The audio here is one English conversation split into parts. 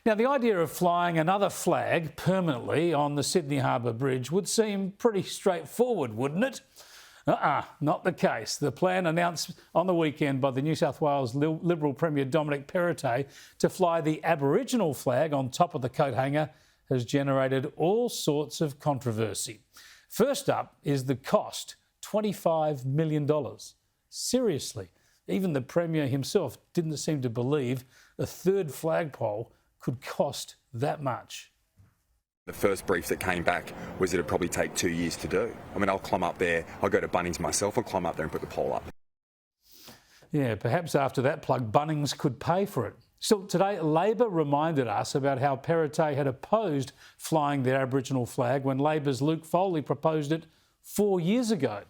Now, the idea of flying another flag permanently on the Sydney Harbour Bridge would seem pretty straightforward, wouldn't it? Not the case. The plan announced on the weekend by the New South Wales Liberal Premier Dominic Perrottet to fly the Aboriginal flag on top of the coat hanger has generated all sorts of controversy. First up is the cost, $25 million. Seriously, even the Premier himself didn't seem to believe a third flagpole could cost that much. The first brief that came back was it'd probably take 2 years to do. I mean, I'll climb up there, I'll go to Bunnings myself, I'll climb up there and put the pole up. Yeah, perhaps after that plug, Bunnings could pay for it. Still, today, Labor reminded us about how Perrottet had opposed flying the Aboriginal flag when Labor's Luke Foley proposed it 4 years ago.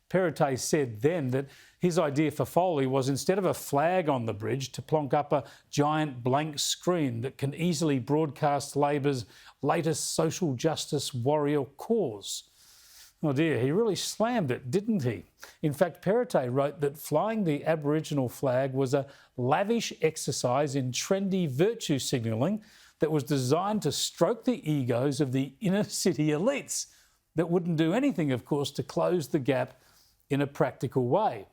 Perrottet said then that his idea for Foley was, instead of a flag on the bridge, to plonk up a giant blank screen that can easily broadcast Labor's latest social justice warrior cause. Oh dear, he really slammed it, didn't he? In fact, Perrottet wrote that flying the Aboriginal flag was a lavish exercise in trendy virtue signalling that was designed to stroke the egos of the inner city elites that wouldn't do anything, of course, to close the gap in a practical way.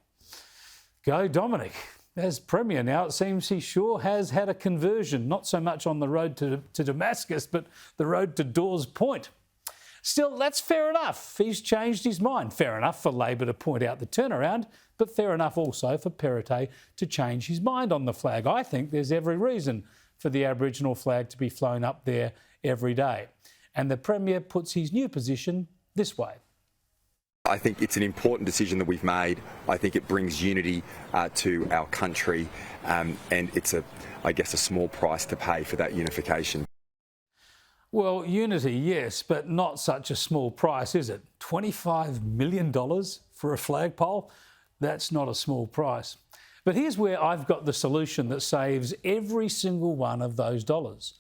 Go Dominic. As Premier now, it seems he sure has had a conversion, not so much on the road to Damascus, but the road to Dawes Point. Still, that's fair enough. He's changed his mind. Fair enough for Labor to point out the turnaround, but fair enough also for Perrottet to change his mind on the flag. I think there's every reason for the Aboriginal flag to be flown up there every day. And the Premier puts his new position this way. I think it's an important decision that we've made. I think it brings unity to our country, and it's, I guess, a small price to pay for that unification. Well, unity, yes, but not such a small price, is it? $25 million for a flagpole? That's not a small price. But here's where I've got the solution that saves every single one of those dollars.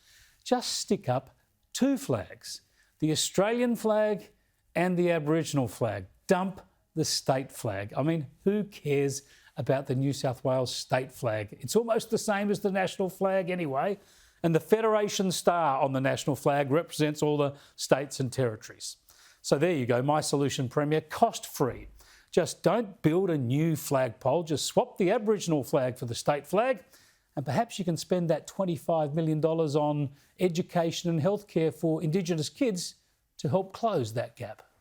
Just stick up two flags, the Australian flag and the Aboriginal flag. Dump the state flag. I mean, who cares about the New South Wales state flag? It's almost the same as the national flag anyway. And the Federation star on the national flag represents all the states and territories. So there you go, my solution, Premier, cost-free. Just don't build a new flagpole, just swap the Aboriginal flag for the state flag, and perhaps you can spend that $25 million on education and healthcare for Indigenous kids to help close that gap.